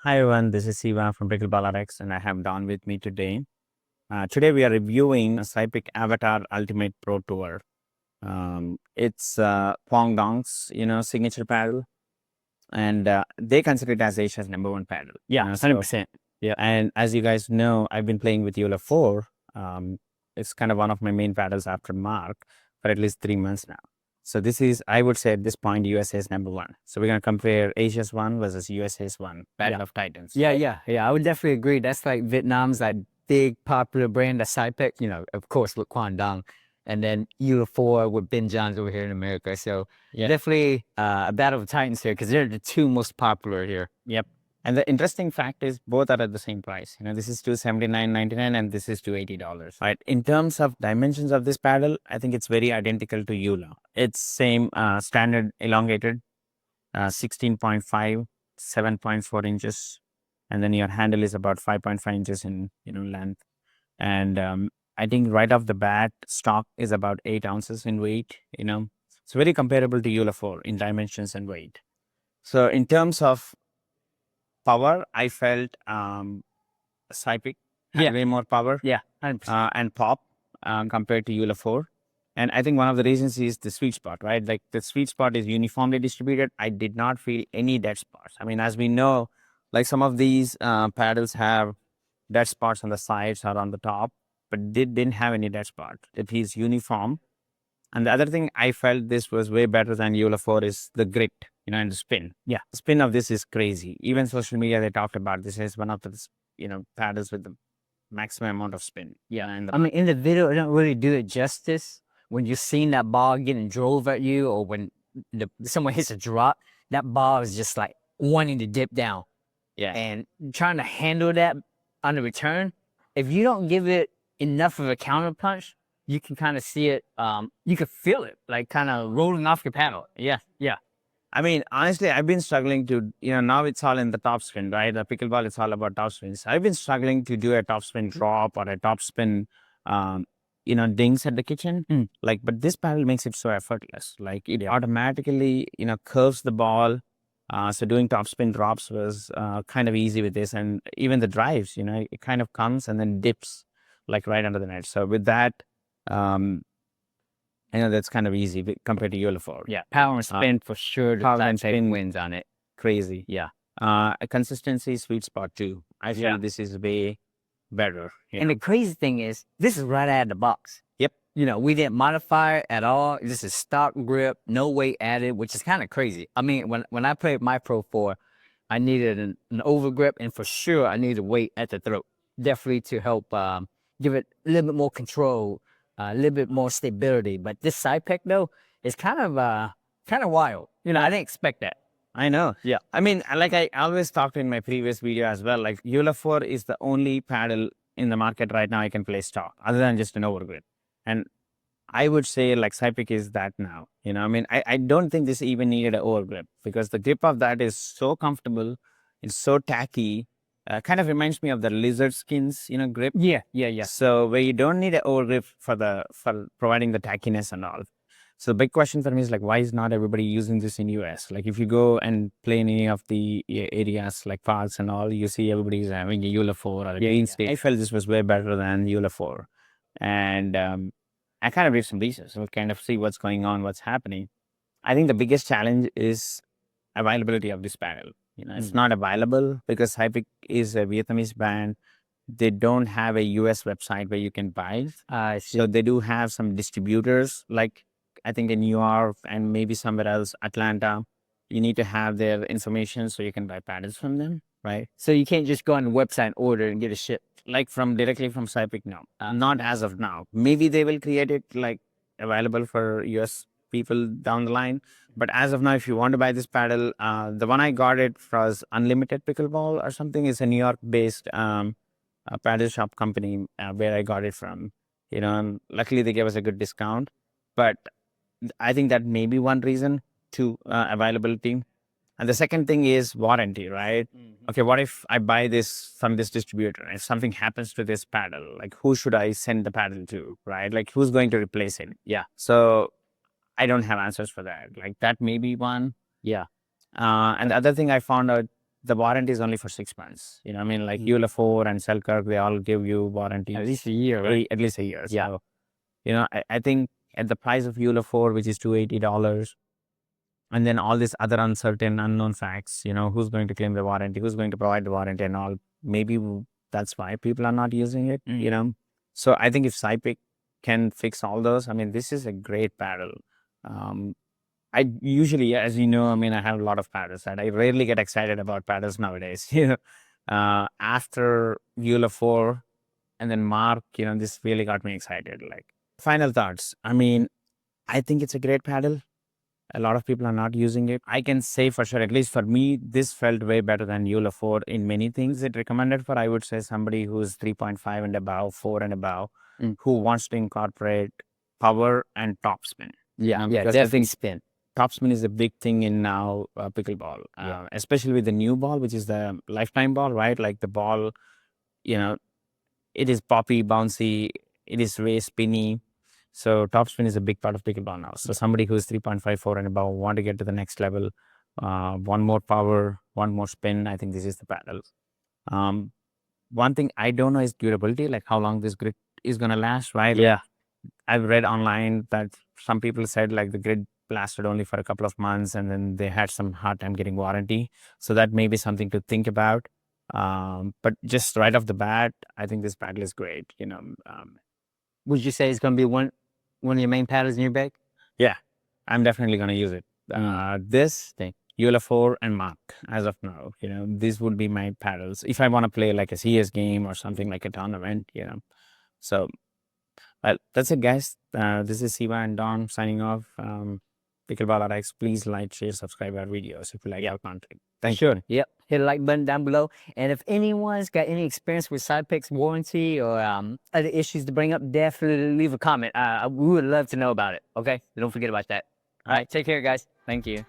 Hi everyone, this is Siva from Pickleball RX and I have Don with me today. Today we are reviewing a Sypik Avatar Ultimate Pro Tour. It's Kwang Dong's, signature paddle, and they consider it as Asia's #1 paddle. Yeah, 100%. Yeah, and as you guys know, I've been playing with JOOLA 4. It's kind of one of my main paddles after Mark for at least 3 months now. So this is, I would say at this point, USA's #1. So we're going to compare Asia's one versus USA's one, Battle of Titans. Yeah. I would definitely agree. That's like Vietnam's like big popular brand, the Sypik, of course, with Quang Dong. And then JOOLA 4 with Ben Johns over here in America. So definitely a Battle of Titans here because they're the two most popular here. Yep. And the interesting fact is both are at the same price. This is $279.99 and this is $280. Right. In terms of dimensions of this paddle, I think it's very identical to JOOLA. It's same standard elongated, 16.5, 7.4 inches. And then your handle is about 5.5 inches in length. And I think right off the bat, stock is about 8 ounces in weight. It's very comparable to JOOLA 4 in dimensions and weight. So in terms of power, I felt Sypik had way more power. Yeah, and pop compared to JOOLA 4. And I think one of the reasons is the sweet spot, right? Like the sweet spot is uniformly distributed. I did not feel any dead spots. I mean, as we know, like some of these paddles have dead spots on the sides or on the top, but they didn't have any dead spot. It is uniform. And the other thing I felt this was way better than JOOLA 4 is the grit, and the spin. Yeah. The spin of this is crazy. Even social media, they talked about this as one of the, paddles with the maximum amount of spin. Yeah. And I mean, in the video, it don't really do it justice. When you're seeing that ball getting drove at you or when someone hits a drop, that ball is just like wanting to dip down. Yeah. And trying to handle that on the return, if you don't give it enough of a counter punch, you can kind of see it, you can feel it, like kind of rolling off your paddle. Yeah. Yeah. I mean, honestly, I've been struggling to, now it's all in the top spin, right? The pickleball, it's all about top spins. I've been struggling to do a top spin drop or a top spin, dings at the kitchen. But this paddle makes it so effortless. Like it automatically, curves the ball. So doing top spin drops was kind of easy with this. And even the drives, it kind of comes and then dips like right under the net. So with that, I know that's kind of easy compared to JOOLA 4. Yeah, power and spin for sure. Power and spin wins on it. Crazy. Yeah. A consistency sweet spot too. I feel this is way better. And the crazy thing is, this is right out of the box. Yep. We didn't modify it at all. This is stock grip, no weight added, which is kind of crazy. I mean, when I played my Pro 4, I needed an overgrip, and for sure I needed weight at the throat, definitely to help give it a little bit more control, a little bit more stability. But this Sypik though is kind of wild. I didn't expect that. I know. Yeah. I mean, like I always talked in my previous video as well, like JOOLA 4 is the only paddle in the market right now I can play stock other than just an overgrip. And I would say like Sypik is that now. I mean, I don't think this even needed an overgrip because the grip of that is so comfortable. It's so tacky. Kind of reminds me of the lizard skins, grip. Yeah. So where you don't need an overgrip for providing the tackiness and all. So the big question for me is like, why is not everybody using this in US? Like if you go and play in any of the areas like parks and all, you see everybody's having a JOOLA 4 or a Green State. I felt this was way better than JOOLA 4. And I kind of did some research to kind of see what's going on, what's happening. I think the biggest challenge is availability of this paddle. It's not available because Sypik is a Vietnamese brand. They don't have a US website where you can buy it. So they do have some distributors, like I think in New York and maybe somewhere else, Atlanta. You need to have their information so you can buy paddles from them, right? So you can't just go on the website and order and get it shipped. Like directly from Sypik, no. Not as of now. Maybe they will create it like available for US people down the line. But as of now, if you want to buy this paddle, the one I got it was Unlimited Pickleball or something. It's a New York-based paddle shop company where I got it from. And luckily they gave us a good discount. But I think that may be one reason to availability. And the second thing is warranty, right? Okay, what if I buy this from this distributor? If something happens to this paddle, like who should I send the paddle to, right? Like who's going to replace it? Yeah. So I don't have answers for that. Like that may be one. Yeah. And the other thing I found out the warranty is only for 6 months. You know, I mean, like Mm. JOOLA 4 and Selkirk, they all give you warranty At least a year, right? at least a year. Yeah. So, you know, I think at the price of JOOLA 4, which is $280, and then all these other uncertain, unknown facts, you know, who's going to claim the warranty, who's going to provide the warranty and all, maybe that's why people are not using it, you know. So I think if Sypik can fix all those, I mean, this is a great paddle. I usually, as you know, I mean, I have a lot of paddles, and I rarely get excited about paddles nowadays. You know, after JOOLA 4 and then Mark, you know, this really got me excited. Like, final thoughts. I mean, I think it's a great paddle. A lot of people are not using it. I can say for sure, at least for me, this felt way better than JOOLA 4 in many things it recommended for. I would say somebody who's 3.5 and above, 4 and above, who wants to incorporate power and topspin. Yeah, Because definitely spin. Topspin is a big thing in now pickleball, especially with the new ball, which is the lifetime ball, right? Like the ball, you know, it is poppy, bouncy, it is way spinny. So topspin is a big part of pickleball now. So somebody who's 3.54 and above want to get to the next level, one more power, one more spin. I think this is the paddle. One thing I don't know is durability, like how long this grip is gonna last, right? Yeah. I've read online that some people said like the grid lasted only for a couple of months and then they had some hard time getting warranty. So that may be something to think about. But just right off the bat, I think this paddle is great. You know, Would you say it's going to be one of your main paddles in your bag? yeah, I'm definitely going to use it. This thing, JOOLA 4 and Mark, as of now, you know, these would be my paddles if I want to play like a CS game or something like a tournament, you know. So, well, that's it, guys. This is Siva and Don signing off. Pickleball RX, please like, share, subscribe our videos if you like our content. Thank you. Sure. Yep. Hit the like button down below. And if anyone's got any experience with Sypik's warranty or other issues to bring up, definitely leave a comment. We would love to know about it. Okay? Don't forget about that. All right. Take care, guys. Thank you.